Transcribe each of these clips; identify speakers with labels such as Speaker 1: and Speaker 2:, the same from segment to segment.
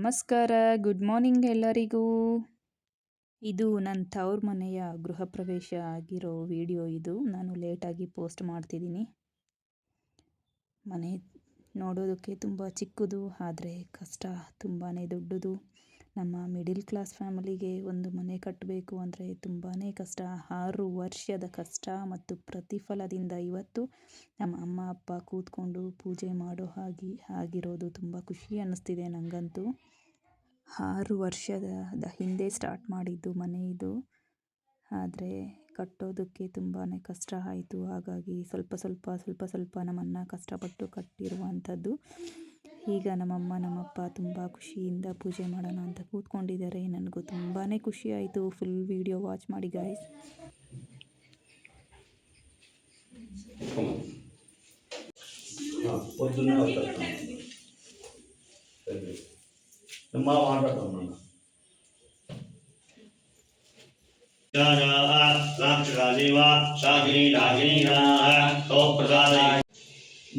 Speaker 1: ನಮಸ್ಕಾರ, good morning ಎಲ್ಲರಿಗೂ. ಇದು ನನ್ನ ತವ್ರ ಮನೆಯ ಗೃಹ ಪ್ರವೇಶ ಆಗಿರೋ ವಿಡಿಯೋ. ಇದು ನಾನು ಲೇಟಾಗಿ ಪೋಸ್ಟ್ ಮಾಡ್ತಿದ್ದೀನಿ. ಮನೆ ನೋಡೋದಕ್ಕೆ ತುಂಬ ಚಿಕ್ಕದು, ಆದರೆ ಕಷ್ಟ ತುಂಬಾ ದೊಡ್ಡದು. ನಮ್ಮ ಮಿಡಿಲ್ ಕ್ಲಾಸ್ ಫ್ಯಾಮಿಲಿಗೆ ಒಂದು ಮನೆ ಕಟ್ಟಬೇಕು ಅಂದರೆ ತುಂಬಾ ಕಷ್ಟ. 6 ವರ್ಷದ ಕಷ್ಟ ಮತ್ತು ಪ್ರತಿಫಲದಿಂದ ಇವತ್ತು ನಮ್ಮ ಅಮ್ಮ ಅಪ್ಪ ಕೂತ್ಕೊಂಡು ಪೂಜೆ ಮಾಡೋ ಆಗಿರೋದು ತುಂಬ ಖುಷಿ ಅನ್ನಿಸ್ತಿದೆ ನನಗಂತೂ. 6 ವರ್ಷದ ಹಿಂದೆ ಸ್ಟಾರ್ಟ್ ಮಾಡಿದ್ದು ಮನೆ ಇದು, ಆದರೆ ಕಟ್ಟೋದಕ್ಕೆ ತುಂಬಾ ಕಷ್ಟ ಆಯಿತು. ಹಾಗಾಗಿ ಸ್ವಲ್ಪ ಸ್ವಲ್ಪ ನಮ್ಮನ್ನು ಕಷ್ಟಪಟ್ಟು ಕಟ್ಟಿರುವಂಥದ್ದು. ಈಗ ನಮ್ಮಮ್ಮ ನಮ್ಮಪ್ಪ ತುಂಬ ಖುಷಿಯಿಂದ ಪೂಜೆ ಮಾಡೋಣ ಅಂತ ಕೂತ್ಕೊಂಡಿದ್ದಾರೆ. ನನಗೂ ತುಂಬಾ ಖುಷಿ ಆಯಿತು. ಫುಲ್ ವಿಡಿಯೋ ವಾಚ್ ಮಾಡಿ ಗಾಯ್ಸ್.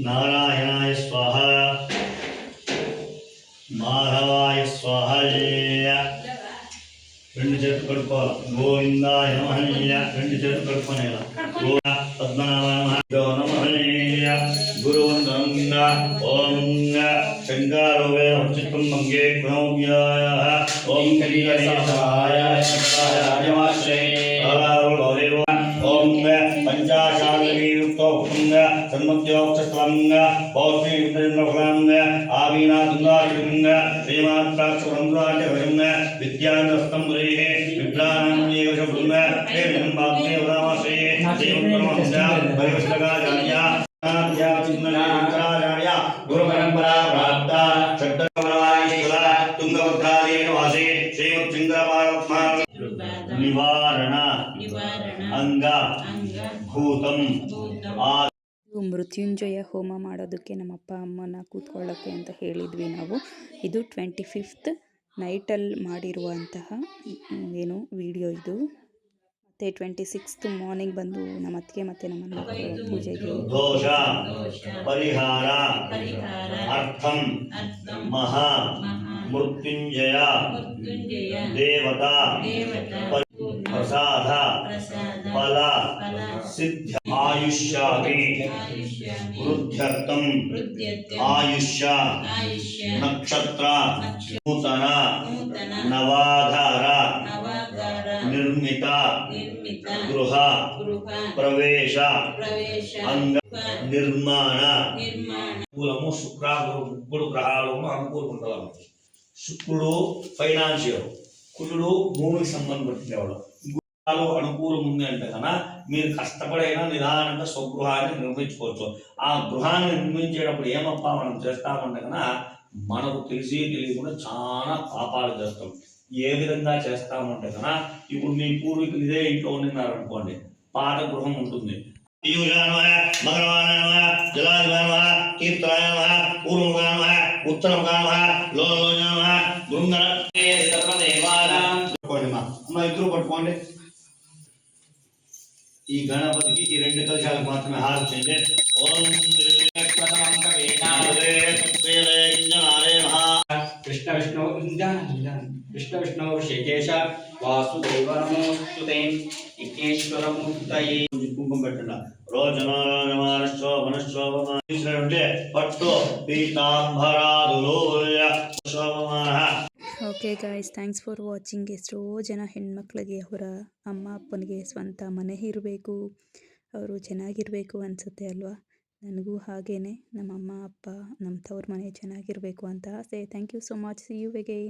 Speaker 2: नारायणाय स्वाहा माधवाय स्वाहा రెండు చేతులు కడుక్కో. గోవిందాయ నమః రెండు చేతులు కడుక్కోనేలా. పద్మనాభాయ నమః గురువందనంగా ఓం శంకరోవే చిత్తం మంగే గుణవ్యాయ ఓం కలిగణేశాయ శంకరాయ ఓం పంచాశాలయుక్తో సన్మత్యోక్షస్త్వంగ పౌష్ణి ఇంద్రేంద్రఫలంగ ఆవీనాదుందాశంగ శ్రీమాత్రాక్షరంద్రాచరంగ విద్యానస్తం మురేహే విద్రాణం ఏవశంగ హేమం భాగ్నే వరామశ్రీ దేవతమహంస పరివష్టగాచార్య ఆధ్యాత్మికాచార్య గురు పరంపరా ప్రాప్త షడ్డకమరాయేశ్వర తుంగభద్రాదేన వాసే శ్రీమత్సింగపారత్మ నివారణ ಅಂಗ ಭೂತಂ.
Speaker 1: ಮೃತ್ಯುಂಜಯ ಹೋಮ ಮಾಡೋದಕ್ಕೆ ನಮ್ಮಪ್ಪ ಅಮ್ಮನ ಕೂತ್ಕೊಳ್ಳೋಕ್ಕೆ ಅಂತ ಹೇಳಿದ್ವಿ ನಾವು. ಇದು 25th ನೈಟಲ್ಲಿ ಮಾಡಿರುವಂತಹ ವಿಡಿಯೋ ಇದು. ಮತ್ತು 26th ಮಾರ್ನಿಂಗ್ ಬಂದು ನಮ್ಮ ಅತ್ತಿಗೆ ಮತ್ತು ನಮ್ಮ ಪೂಜೆಗೆ.
Speaker 2: ದೋಷ ಪರಿಹಾರ ಅರ್ಥಂ ಮಹಾ ಮೃತ್ಯುಂಜಯ ದೇವತಾ ಪ್ರಸಾದ ಫಲ ಸಿದ್ಧ ಆಯುಷ್ಯಾಮಿ ವೃದ್ಧ್ಯರ್ಥಂ ಆಯುಷ್ಯ ನಕ್ಷತ್ರ ನೂತನ ನವಾಧಾರ ನಿರ್ಮಿತ ಗೃಹ ಪ್ರವೇಶ ಅಂಗ నిర్మాణ అనుకూలము. శుక్ర ముగ్గురు గ్రహాలను అనుకూలుకుంటారు. శుక్రుడు ఫైనాన్షియల్, కుజుడు భూమికి సంబంధించినవాడు. గృహాలు అనుకూలం ఉంది అంటే కన్నా మీరు కష్టపడైనా నిదానంగా స్వగృహాన్ని నిర్మించుకోవచ్చు. ఆ గృహాన్ని నిర్మించేటప్పుడు ఏమప్పా మనం చేస్తామంటే కన్నా మనకు తెలిసి తెలియకుండా చాలా పాపాలు చేస్తాం. ఏ విధంగా చేస్తామంటే కన్నా ఇప్పుడు మీ పూర్వీకులు ఇదే ఇంట్లో ఉండినారనుకోండి, పాత గృహం ఉంటుంది. ఇద్దరు పట్టుకోండి. ఈ గణపతికి ఈ 2 కలశాలకు మాత్రమే హారతి. ఓం కృష్ణ విష్ణు శేష వాసుదేవ నమోస్తుతే విఘ్నేశ్వరమూర్తయే. కుంకుమ పెట్టండి. రోజనారాయణమానశ్వమనశ్వమంటే పట్టు పీతాంబరాదులో ಶೋಭಮಾನ.
Speaker 1: Okay guys, thanks for watching. ಎಷ್ಟೋ ಜನ ಹೆಣ್ಮಕ್ಳಿಗೆ ಅವರ ಅಮ್ಮ ಅಪ್ಪನಿಗೆ ಸ್ವಂತ ಮನೆ ಇರಬೇಕು, ಅವರು ಚೆನ್ನಾಗಿರಬೇಕು ಅನಿಸುತ್ತೆ ಅಲ್ವಾ? ನನಗೂ ಹಾಗೇ ನಮ್ಮ ಅಮ್ಮ ಅಪ್ಪ ನಮ್ಮ ತವ್ರ ಮನೆ ಚೆನ್ನಾಗಿರಬೇಕು ಅಂತ ಆಸೆ. Thank you so much. See you again.